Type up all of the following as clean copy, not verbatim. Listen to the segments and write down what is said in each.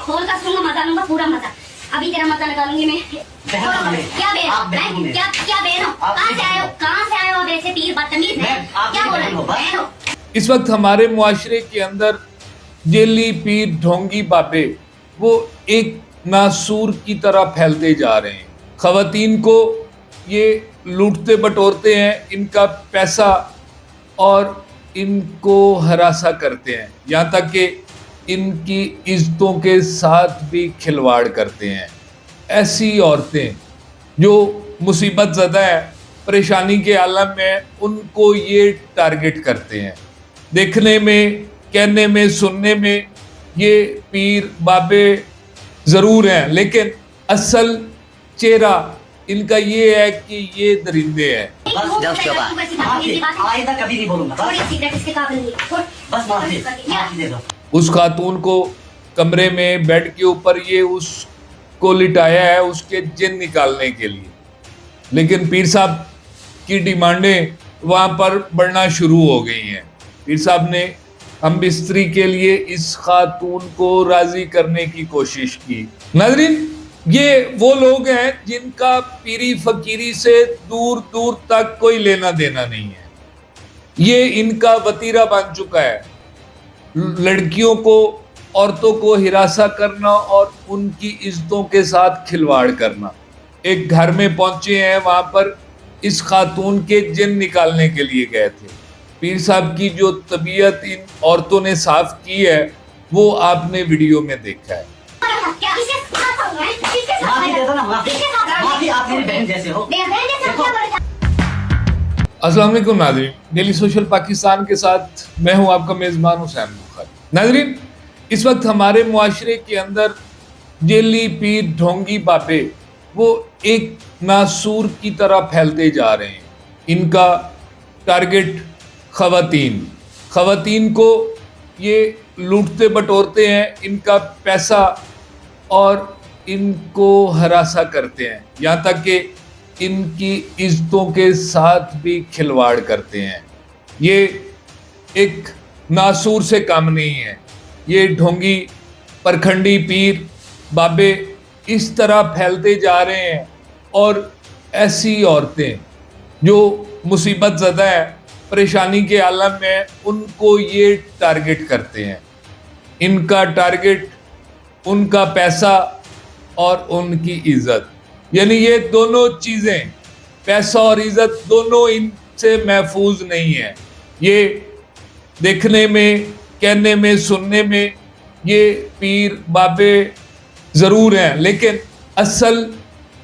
खोल कर सुनूंगा, मजा लूंगा पूरा मजा। अभी तेरा मजा निकालूंगी मैं। क्या बहन? क्या बहन हो? कहाँ से आए हो? कहाँ से आए हो? अब ऐसे तीर बदतमीज है, क्या बोल रहे हो? बहन हो? इस वक्त हमारे मुआशरे के अंदर जेली, पीर, ढोंगी, बाबे वो एक नासूर की तरह फैलते जा रहे हैं। खवातीन को ये लूटते बटोरते हैं, इनका पैसा और इनको हरासा करते हैं, यहाँ तक कि इनकी इज्जतों के साथ भी खिलवाड़ करते हैं। ऐसी औरतें जो मुसीबत ज़दा है, परेशानी के आलम में, उनको ये टारगेट करते हैं। देखने में, कहने में, सुनने में ये पीर बाबे ज़रूर हैं, लेकिन असल चेहरा इनका ये है कि ये दरिंदे हैं। आइंदा कभी नहीं बोलूंगा। बस माफी दे दो। उस खातून को कमरे में बेड के ऊपर ये उसको लिटाया है उसके जिन निकालने के लिए, लेकिन पीर साहब की डिमांडें वहाँ पर बढ़ना शुरू हो गई हैं। पीर साहब ने हम बिस्तरी के लिए इस खातून को राजी करने की कोशिश की। नाज़रीन, ये वो लोग हैं जिनका पीरी फकीरी से दूर दूर तक कोई लेना देना नहीं है। ये इनका वतीरा बन चुका है, लड़कियों को, औरतों को हिरासा करना और उनकी इज्जतों के साथ खिलवाड़ करना। एक घर में पहुंचे हैं, वहां पर इस खातून के जिन निकालने के लिए गए थे। पीर साहब की जो तबीयत इन औरतों ने साफ की है वो आपने वीडियो में देखा है। माफी दे दो ना, माफी आप मेरी बहन जैसे हो। अस्सलाम वालेकुम नाज़रीन, डेली सोशल पाकिस्तान के साथ मैं हूं आपका मेज़बान हुसैन बुखारी। नाज़रीन, इस वक्त हमारे मुआशरे के अंदर जेली, पीर, ढोंगी, बाबे वो एक नासूर की तरह फैलते जा रहे हैं। इनका टारगेट खवातीन को ये लूटते बटोरते हैं, इनका पैसा और इनको हरासा करते हैं, यहाँ तक कि इनकी इज्जतों के साथ भी खिलवाड़ करते हैं। ये एक नासूर से काम नहीं है। ये ढोंगी, परखंडी, पीर बाबे इस तरह फैलते जा रहे हैं और ऐसी औरतें जो मुसीबत ज़दा है, परेशानी के आलम में, उनको ये टारगेट करते हैं। इनका टारगेट उनका पैसा और उनकी इज्जत, यानी ये दोनों चीज़ें, पैसा और इज्जत, दोनों इनसे महफूज नहीं है। ये देखने में, कहने में, सुनने में ये पीर बाबे ज़रूर हैं, लेकिन असल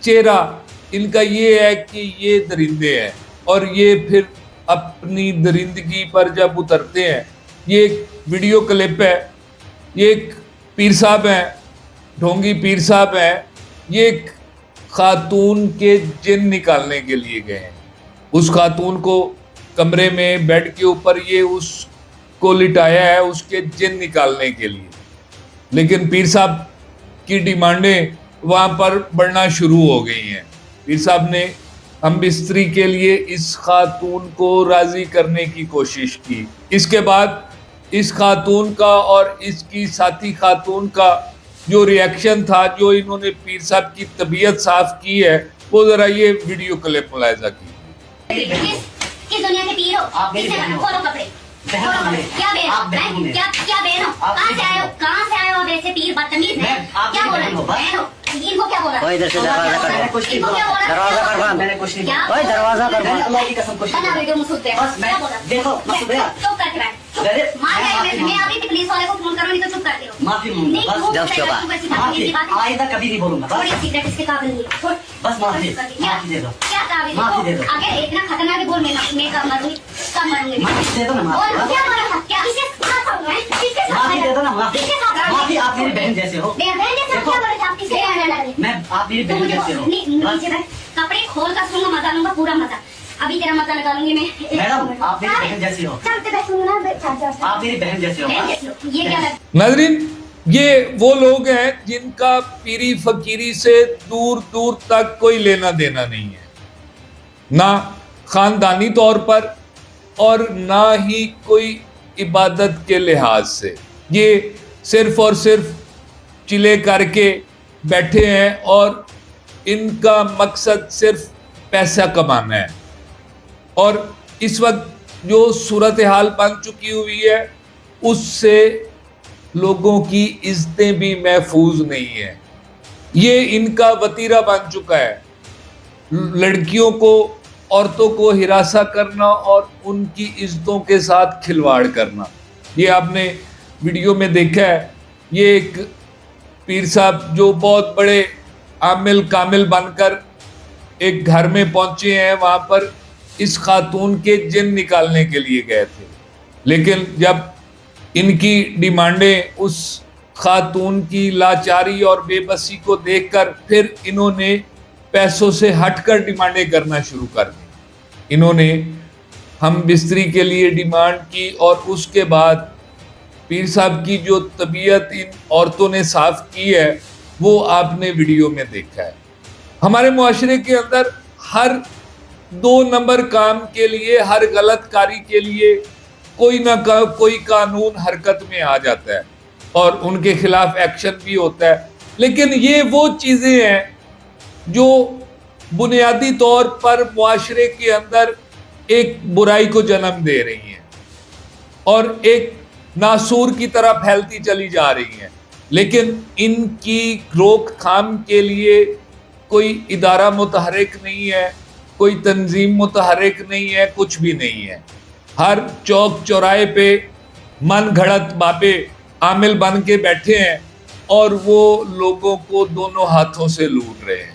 चेहरा इनका ये है कि ये दरिंदे हैं। और ये फिर अपनी दरिंदगी पर जब उतरते हैं, ये एक वीडियो क्लिप है, ये एक पीर साहब हैं, ढोंगी पीर साहब हैं, ये एक खातून के जिन निकालने के लिए गए हैं। उस खातून को कमरे में बेड के ऊपर ये उसको लिटाया है उसके जिन निकालने के लिए, लेकिन पीर साहब की डिमांडें वहाँ पर बढ़ना शुरू हो गई हैं। पीर साहब ने हम बिस्तरी के लिए इस खातून को राजी करने की कोशिश की। इसके बाद इस खातून का और इसकी साथी खातून का जो रिएक्शन था, जो इन्होंने पीर साहब की तबीयत साफ की है, वो जरा ये वीडियो क्लिप मुलाहिजा कीजिए। किस दुनिया के पीर हो? आप मेरी किससे बहन हो। खोलो कपड़े। बहन खोलो हो कपड़े। मेरी। क्या बहन? आप बहन हो मेरी। क्या बहन हो? कहाँ से आए हो? कहाँ से आए हो? अब ऐसे पीर बदतमीज है, आप क्या मेरी बोल रहे बहन हो? हो, बस। बहन हो? इनको क्या बोला? इधर से दरवाजा कर मैंने कुछ नहीं इनको क्या बोला। बोला? दरवाजा कर बंद। मैंने कुछ नहीं क्या? बोला। ओए दरवाजा कर मैंने बंद। अल्लाह की कसम कुछ नहीं बना बोला। वीडियो मुझसे बस मैं- क्या बोला? देखो, मसूद भैया। चुप करके बैठ। चुप। अरे, मार मैं जाएगा। माफी मैं अभी भी पुलिस वाले को फोन करूँ, नहीं तो चुप करते रहो। माफी मांगूंगा, नहीं, बस। वो जाओ, कहेगा, चुप। तू वैसी बात माफी नहीं, बात है। आइंदा कभी नहीं बोलूंगा। थोड़ी सिगरेट इसके काबिल नहीं है। छोड़। बस माफी क्या? माफी दे दो। क्या काबिल? माफी दे दो। अगर इतना खतरनाक है, बोल मैं कब मरूंगी? कब मरूंगी? माफी दे दो ना, बोल, माफी। क्या बोला था? क्या? किसके साथ हूँ मैं? किसके साथ माफी मैं? दे दो ना, माफी। किसके साथ हूँ? माफी आप मेरी बहन जैसे हो। बहन जैसे देखो। क्या बोले थे? आप किसके यहाँ रहने लगे? मैं आप मेरी तुम बहन मुझे जैसे हो। नीचे बैठ। कपड़े खोल कर सुनूंगा, मजा लूंगा पूरा मजा। अभी तेरा मजा निकालूंगी मैं। मैडम, आप मेरी बहन जैसी हो। चलते बैठूंगा ना, चल। आप मेरी बहन जैसे हो। बहन जैसी हो। ये क्या लग नाज़रीन, ये वो लोग हैं जिनका पीरी फकीरी से दूर दूर तक कोई लेना देना नहीं है, ना ख़ानदानी तौर पर और ना ही कोई इबादत के लिहाज से। ये सिर्फ और सिर्फ चिले करके बैठे हैं और इनका मकसद सिर्फ पैसा कमाना है। और इस वक्त जो सूरत हाल बन चुकी हुई है उससे लोगों की इज्जतें भी महफूज नहीं है। ये इनका वतीरा बन चुका है, लड़कियों को, औरतों को हिरासा करना और उनकी इज्जतों के साथ खिलवाड़ करना। ये आपने वीडियो में देखा है, ये एक पीर साहब जो बहुत बड़े आमिल कामिल बनकर एक घर में पहुंचे हैं, वहां पर इस खातून के जिन निकालने के लिए गए थे, लेकिन जब इनकी डिमांडें उस खातून की लाचारी और बेबसी को देखकर फिर इन्होंने पैसों से हटकर डिमांडें करना शुरू कर दी। इन्होंने हम बिस्तरी के लिए डिमांड की और उसके बाद पीर साहब की जो तबीयत इन औरतों ने साफ की है वो आपने वीडियो में देखा है। हमारे मुआशरे के अंदर हर 2 नंबर काम के लिए, हर गलत कारी के लिए कोई ना कोई कानून हरकत में आ जाता है और उनके खिलाफ एक्शन भी होता है। लेकिन ये वो चीज़ें हैं जो बुनियादी तौर पर मुआशरे के अंदर एक बुराई को जन्म दे रही हैं और एक नासूर की तरह फैलती चली जा रही हैं। लेकिन इनकी रोकथाम के लिए कोई इदारा मुतहरिक नहीं है, कोई तंजीम मुतहरिक नहीं है, कुछ भी नहीं है। हर चौक चौराहे पे मन घड़त बापे आमिल बन के बैठे हैं और वो लोगों को दोनों हाथों से लूट रहे हैं।